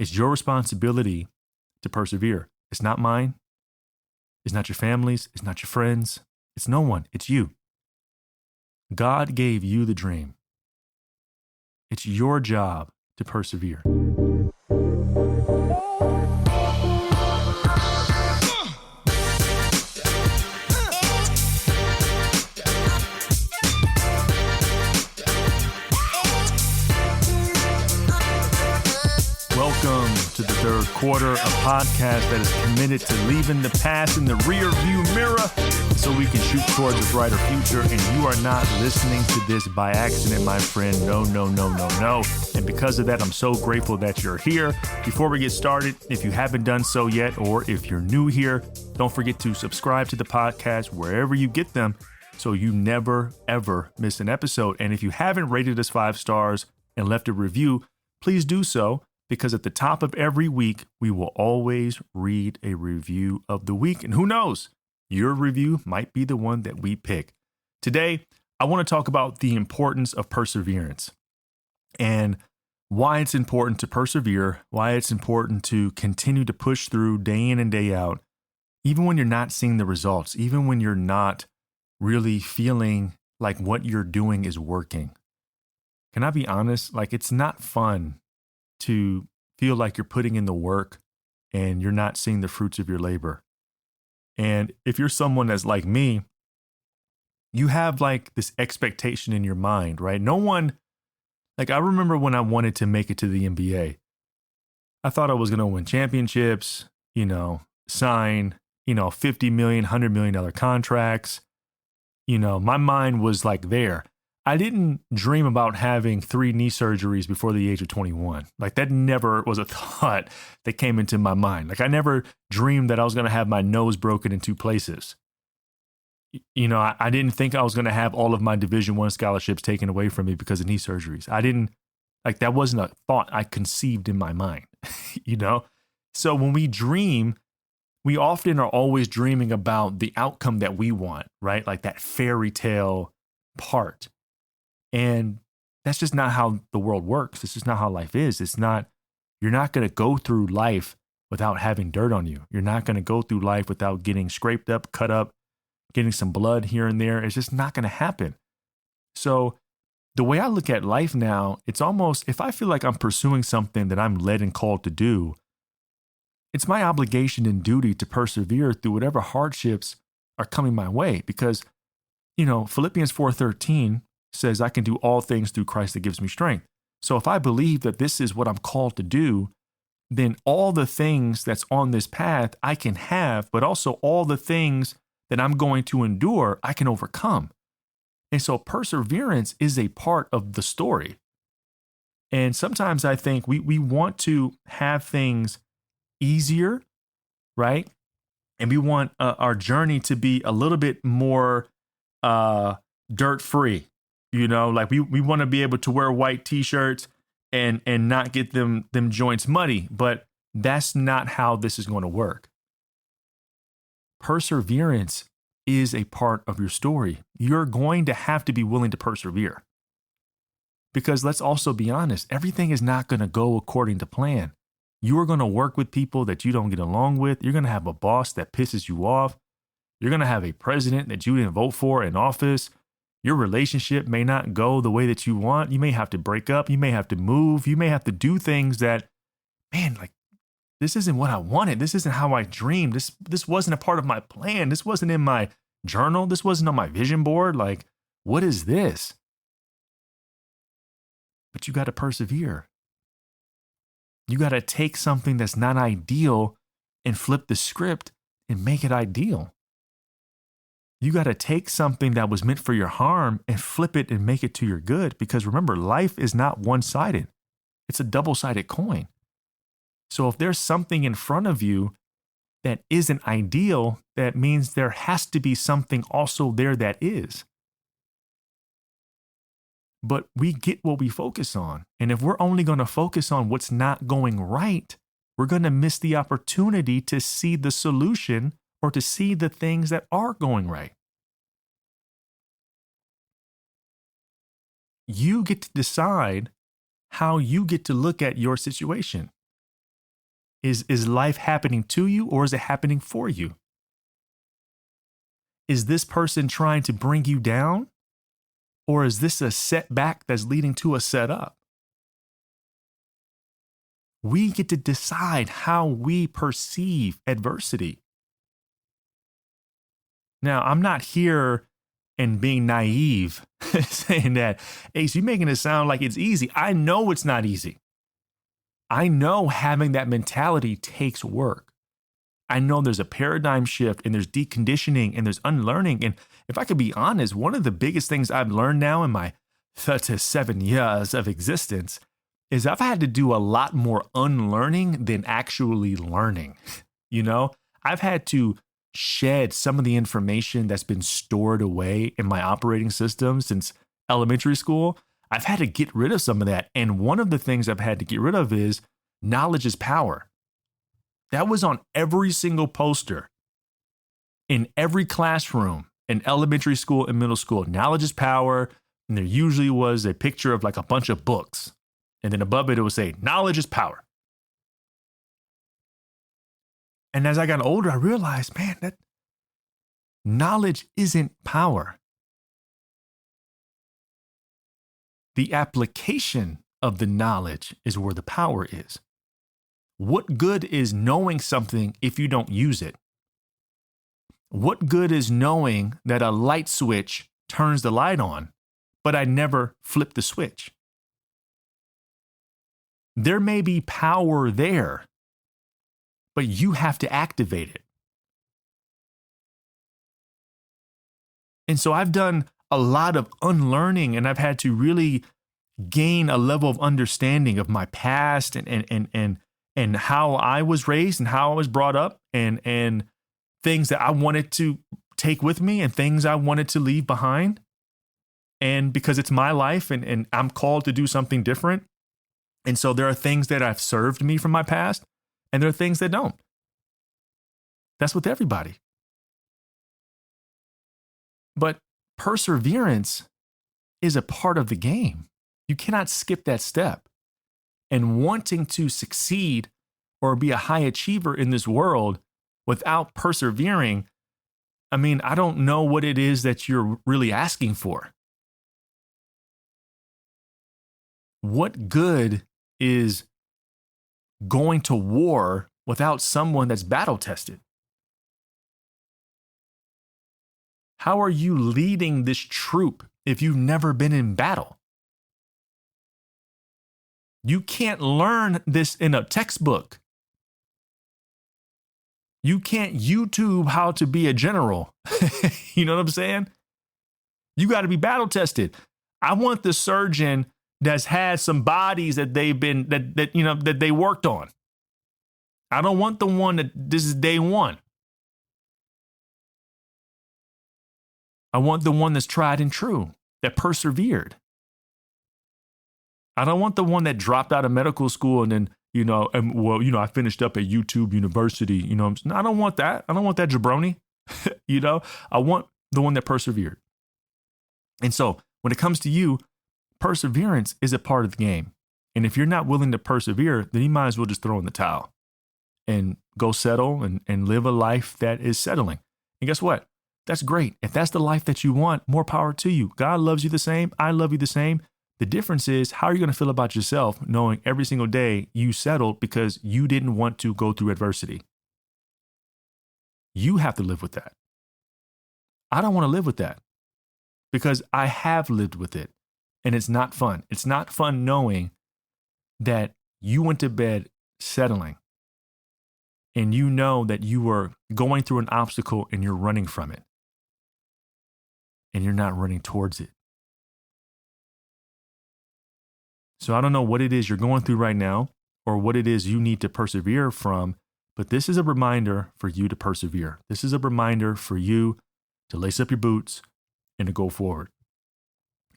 It's your responsibility to persevere. It's not mine. It's not your family's. It's not your friends. It's no one. It's you. God gave you the dream. It's your job to persevere. Welcome to the third quarter, a podcast that is committed to leaving the past in the rear view mirror so we can shoot towards a brighter future. And you are not listening to this by accident, my friend. No. And because of that, I'm so grateful that you're here. Before we get started, if you haven't done so yet, or if you're new here, don't forget to subscribe to the podcast wherever you get them so you never, ever miss an episode. And if you haven't rated us 5 stars and left a review, please do so. Because at the top of every week, we will always read a review of the week. And who knows, your review might be the one that we pick. Today, I want to talk about the importance of perseverance and why it's important to persevere, why it's important to continue to push through day in and day out, even when you're not seeing the results, even when you're not really feeling like what you're doing is working. Can I be honest? Like, it's not fun to feel like you're putting in the work and you're not seeing the fruits of your labor. And if you're someone that's like me, you have like this expectation in your mind, right? No one, like I remember when I wanted to make it to the NBA, I thought I was going to win championships, sign, $50 million, $100 million contracts. My mind was like there. I didn't dream about having 3 knee surgeries before the age of 21. Like that never was a thought that came into my mind. Like I never dreamed that I was going to have my nose broken in 2 places. I didn't think I was going to have all of my Division I scholarships taken away from me because of knee surgeries. That wasn't a thought I conceived in my mind, So when we dream, we often are always dreaming about the outcome that we want, right? Like that fairy tale part. And that's just not how the world works. It's just not how life is. You're not going to go through life without having dirt on you. You're not going to go through life without getting scraped up, cut up, getting some blood here and there. It's just not going to happen. So the way I look at life now, it's almost, if I feel like I'm pursuing something that I'm led and called to do, it's my obligation and duty to persevere through whatever hardships are coming my way. Because, Philippians 4:13 says I can do all things through Christ that gives me strength. So if I believe that this is what I'm called to do, then all the things that's on this path I can have, but also all the things that I'm going to endure, I can overcome. And so perseverance is a part of the story. And sometimes I think we want to have things easier, right? And we want our journey to be a little bit more dirt-free. Like we want to be able to wear white t-shirts and not get them joints muddy, but that's not how this is going to work. Perseverance is a part of your story. You're going to have to be willing to persevere. Because let's also be honest, everything is not going to go according to plan. You are going to work with people that you don't get along with. You're going to have a boss that pisses you off. You're going to have a president that you didn't vote for in office. Your relationship may not go the way that you want. You may have to break up. You may have to move. You may have to do things that, this isn't what I wanted. This isn't how I dreamed. This wasn't a part of my plan. This wasn't in my journal. This wasn't on my vision board. Like, what is this? But you got to persevere. You got to take something that's not ideal and flip the script and make it ideal. You got to take something that was meant for your harm and flip it and make it to your good. Because remember, life is not one-sided. It's a double-sided coin. So if there's something in front of you that isn't ideal, that means there has to be something also there that is. But we get what we focus on. And if we're only going to focus on what's not going right, we're going to miss the opportunity to see the solution or to see the things that are going right. You get to decide how you get to look at your situation. Is life happening to you or is it happening for you? Is this person trying to bring you down? Or is this a setback that's leading to a setup? We get to decide how we perceive adversity. Now, I'm not here and being naive saying that, Ace, you're making it sound like it's easy. I know it's not easy. I know having that mentality takes work. I know there's a paradigm shift and there's deconditioning and there's unlearning. And if I could be honest, one of the biggest things I've learned now in my 37 years of existence is I've had to do a lot more unlearning than actually learning. I've had to shed some of the information that's been stored away in my operating system since elementary school. I've had to get rid of some of that. And one of the things I've had to get rid of is knowledge is power. That was on every single poster in every classroom in elementary school and middle school. Knowledge is power. And there usually was a picture of like a bunch of books. And then above it, it would say, knowledge is power. And as I got older, I realized, man, that knowledge isn't power. The application of the knowledge is where the power is. What good is knowing something if you don't use it? What good is knowing that a light switch turns the light on, but I never flip the switch? There may be power there, but you have to activate it. And so I've done a lot of unlearning, and I've had to really gain a level of understanding of my past and how I was raised and how I was brought up and things that I wanted to take with me and things I wanted to leave behind. And because it's my life and I'm called to do something different. And so there are things that have served me from my past and there are things that don't. That's with everybody. But perseverance is a part of the game. You cannot skip that step. And wanting to succeed or be a high achiever in this world without persevering, I don't know what it is that you're really asking for. What good is going to war without someone that's battle tested? How are you leading this troop if you've never been in battle? You can't learn this in a textbook. You can't YouTube how to be a general. You know what I'm saying? You got to be battle tested. I want the surgeon that's had some bodies that that they worked on. I don't want the one that this is day one. I want the one that's tried and true, that persevered. I don't want the one that dropped out of medical school and then, I finished up at YouTube University. I don't want that. I don't want that jabroni. I want the one that persevered. And so when it comes to you, perseverance is a part of the game. And if you're not willing to persevere, then you might as well just throw in the towel and go settle and live a life that is settling. And guess what? That's great. If that's the life that you want, more power to you. God loves you the same. I love you the same. The difference is, how are you going to feel about yourself knowing every single day you settled because you didn't want to go through adversity? You have to live with that. I don't want to live with that because I have lived with it and it's not fun. It's not fun knowing that you went to bed settling and you know that you were going through an obstacle and you're running from it and you're not running towards it. So I don't know what it is you're going through right now or what it is you need to persevere from, but this is a reminder for you to persevere. This is a reminder for you to lace up your boots and to go forward,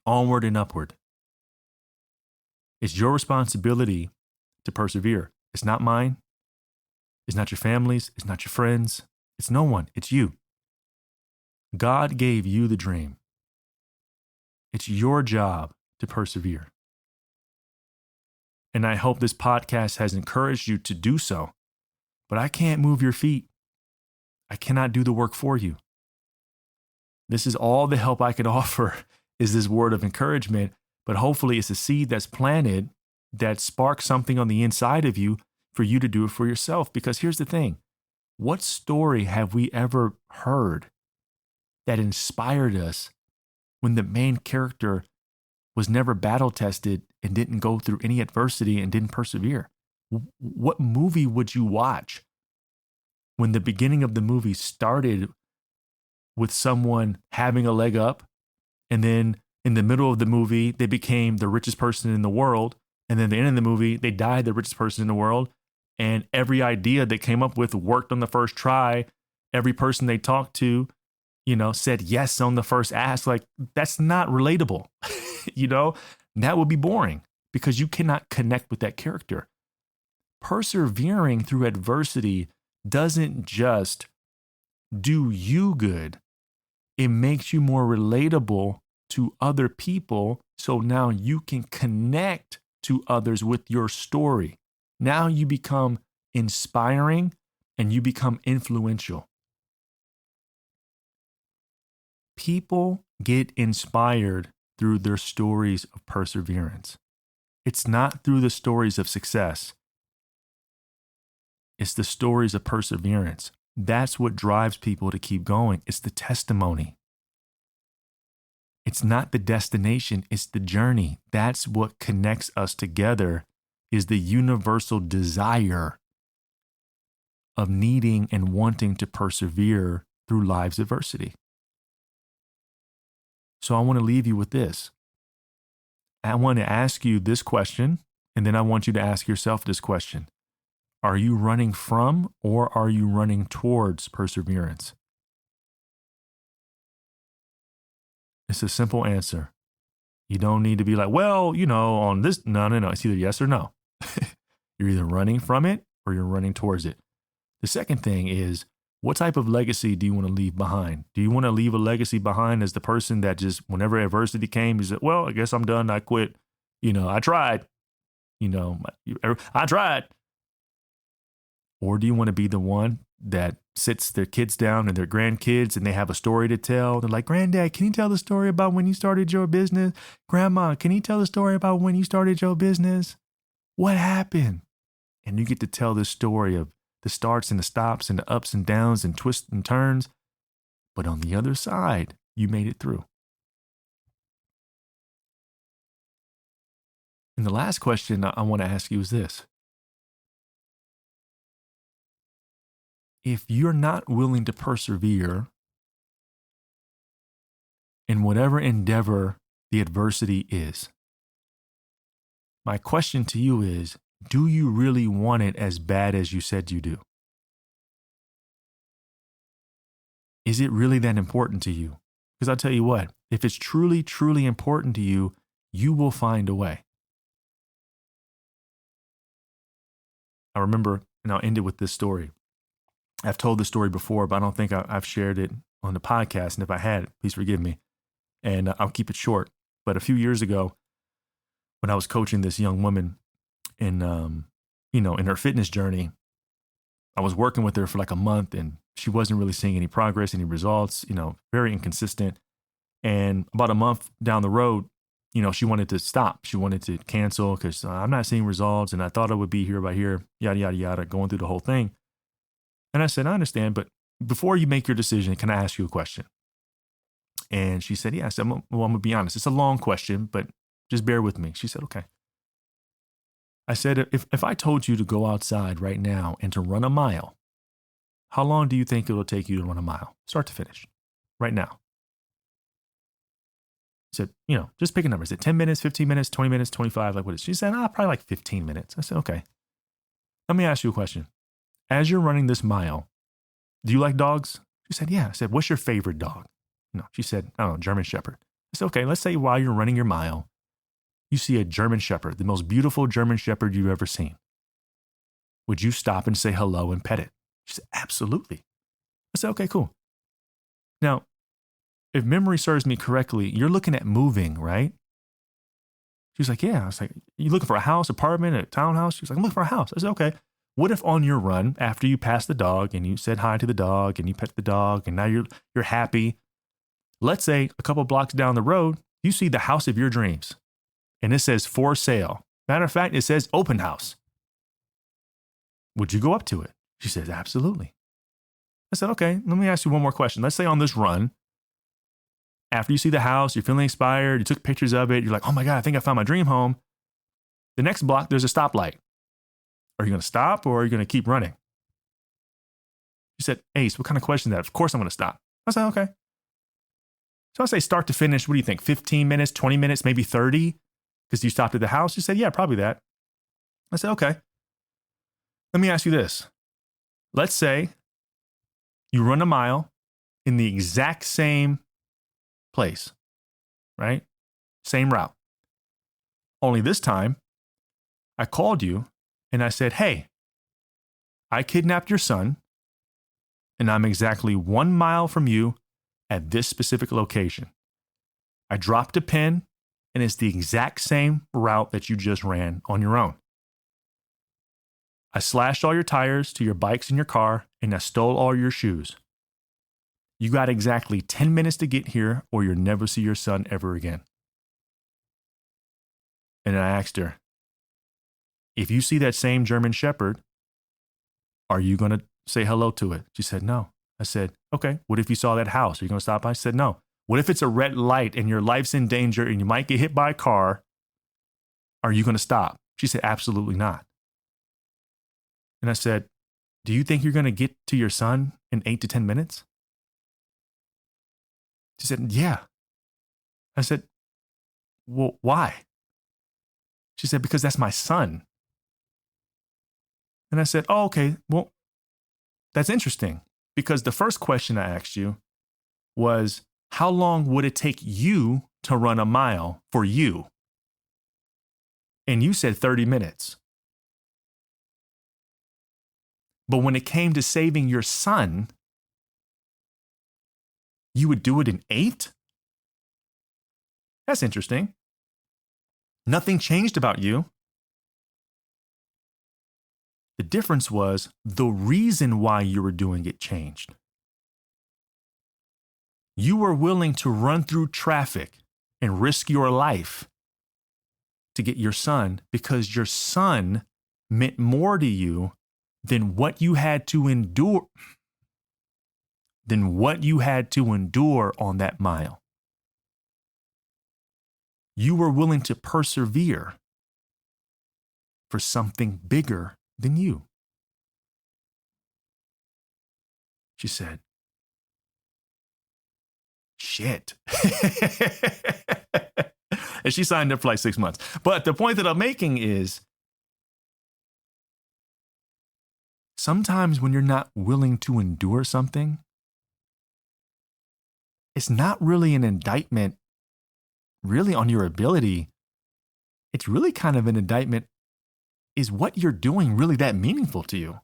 onward and upward. It's your responsibility to persevere. It's not mine. It's not your family's. It's not your friends. It's no one. It's you. God gave you the dream. It's your job to persevere. And I hope this podcast has encouraged you to do so but I can't move your feet. I cannot do the work for you. This is all the help I can offer is this word of encouragement, but hopefully it's a seed that's planted that sparks something on the inside of you for you to do it for yourself. Because here's the thing. What story have we ever heard that inspired us when the main character was never battle tested and didn't go through any adversity and didn't persevere? What movie would you watch when the beginning of the movie started with someone having a leg up, and then in the middle of the movie, they became the richest person in the world, and then at the end of the movie, they died the richest person in the world, and every idea they came up with worked on the first try. Every person they talked to, said yes on the first ask. Like, that's not relatable. That would be boring because you cannot connect with that character. Persevering through adversity doesn't just do you good. It makes you more relatable to other people. So now you can connect to others with your story. Now you become inspiring and you become influential. People get inspired through their stories of perseverance. It's not through the stories of success. It's the stories of perseverance. That's what drives people to keep going. It's the testimony. It's not the destination, it's the journey. That's what connects us together, is the universal desire of needing and wanting to persevere through life's adversity. So I want to leave you with this. I want to ask you this question, and then I want you to ask yourself this question. Are you running from or are you running towards perseverance? It's a simple answer. You don't need to be like, well, on this. No. It's either yes or no. You're either running from it or you're running towards it. The second thing is, what type of legacy do you want to leave behind? Do you want to leave a legacy behind as the person that just, whenever adversity came, you said, well, I guess I'm done. I quit. I tried. I tried. Or do you want to be the one that sits their kids down and their grandkids and they have a story to tell? They're like, Granddad, can you tell the story about when you started your business? Grandma, can you tell the story about when you started your business? What happened? And you get to tell the story of the starts and the stops and the ups and downs and twists and turns. But on the other side, you made it through. And the last question I want to ask you is this. If you're not willing to persevere in whatever endeavor the adversity is, my question to you is, do you really want it as bad as you said you do? Is it really that important to you? Because I'll tell you what, if it's truly, truly important to you, you will find a way. I remember, and I'll end it with this story. I've told this story before, but I don't think I've shared it on the podcast. And if I had, please forgive me. And I'll keep it short. But a few years ago, when I was coaching this young woman in her fitness journey, I was working with her for like a month and she wasn't really seeing any progress, any results, very inconsistent. And about a month down the road, she wanted to stop. She wanted to cancel because I'm not seeing results. And I thought I would be here by here, yada, yada, yada, going through the whole thing. And I said, I understand, but before you make your decision, can I ask you a question? And she said, yeah. I said, well, I'm going to be honest. It's a long question, but just bear with me. She said, okay. I said, if I told you to go outside right now and to run a mile, how long do you think it'll take you to run a mile, start to finish, right now? I said, just pick a number. Is it 10 minutes, 15 minutes, 20 minutes, 25? Like what is it? She said, probably like 15 minutes. I said, okay. Let me ask you a question. As you're running this mile, do you like dogs? She said, yeah. I said, what's your favorite dog? No, she said, I don't know, German Shepherd. I said, okay, let's say while you're running your mile, you see a German Shepherd, the most beautiful German Shepherd you've ever seen. Would you stop and say hello and pet it? She said, absolutely. I said, okay, cool. Now, if memory serves me correctly, you're looking at moving, right? She was like, yeah. I was like, you looking for a house, apartment, a townhouse? She was like, I'm looking for a house. I said, okay. What if on your run, after you passed the dog and you said hi to the dog and you pet the dog and now you're happy, let's say a couple blocks down the road, you see the house of your dreams and it says for sale. Matter of fact, it says open house. Would you go up to it? She says, absolutely. I said, okay, let me ask you one more question. Let's say on this run, after you see the house, you're feeling inspired, you took pictures of it, you're like, oh my God, I think I found my dream home. The next block, there's a stoplight. Are you going to stop or are you going to keep running? She said, Ace, what kind of question is that? Of course I'm going to stop. I said, okay. So I say start to finish, what do you think? 15 minutes, 20 minutes, maybe 30? Because you stopped at the house? She said, yeah, probably that. I said, okay. Let me ask you this. Let's say you run a mile in the exact same place, right? Same route. Only this time, I called you and I said, hey, I kidnapped your son and I'm exactly 1 mile from you at this specific location. I dropped a pin and it's the exact same route that you just ran on your own. I slashed all your tires to your bikes and your car and I stole all your shoes. You got exactly 10 minutes to get here or you'll never see your son ever again. And I asked her, if you see that same German Shepherd, are you going to say hello to it? She said, no. I said, okay, what if you saw that house? Are you going to stop by? She said, no. What if it's a red light and your life's in danger and you might get hit by a car? Are you going to stop? She said, absolutely not. And I said, do you think you're going to get to your son in 8 to 10 minutes? She said, yeah. I said, well, why? She said, because that's my son. And I said, oh, okay, well, that's interesting. Because the first question I asked you was, how long would it take you to run a mile for you? And you said 30 minutes. But when it came to saving your son, you would do it in 8? That's interesting. Nothing changed about you. The difference was the reason why you were doing it changed. You were willing to run through traffic and risk your life to get your son because your son meant more to you than what you had to endure on that mile. You were willing to persevere for something bigger than you. She said, shit. And she signed up for like 6 months. But the point that I'm making is, sometimes when you're not willing to endure something, it's not really an indictment really on your ability. It's really kind of an indictment. Is what you're doing really that meaningful to you?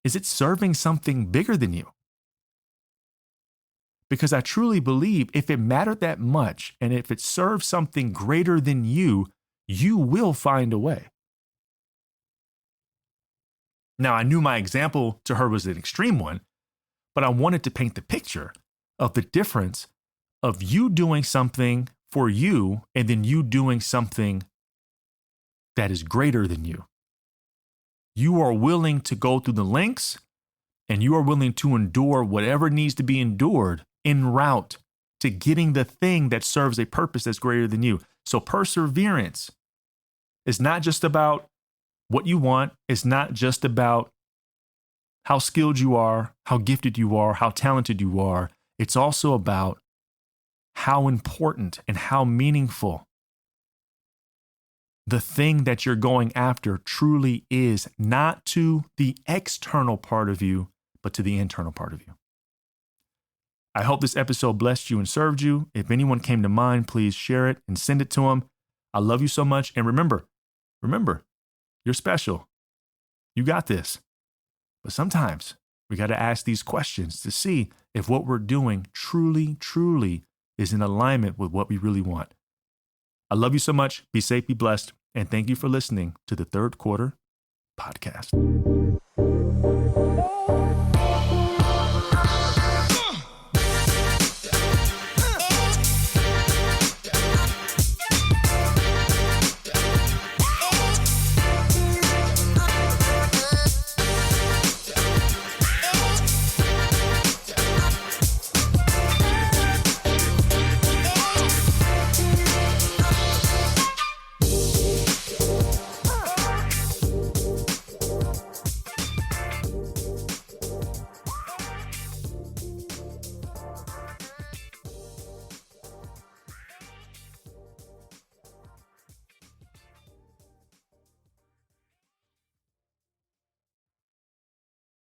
Is it serving something bigger than you? Because I truly believe if it mattered that much and if it serves something greater than you, you will find a way. Now, I knew my example to her was an extreme one, but I wanted to paint the picture of the difference of you doing something for you and then you doing something that is greater than you. You are willing to go through the lengths and you are willing to endure whatever needs to be endured en route to getting the thing that serves a purpose that's greater than you. So perseverance is not just about what you want. It's not just about how skilled you are, how gifted you are, how talented you are. It's also about how important and how meaningful the thing that you're going after truly is, not to the external part of you, but to the internal part of you. I hope this episode blessed you and served you. If anyone came to mind, please share it and send it to them. I love you so much. And remember, you're special. You got this. But sometimes we got to ask these questions to see if what we're doing truly is in alignment with what we really want. I love you so much. Be safe, be blessed. And thank you for listening to the Third Quarter Podcast.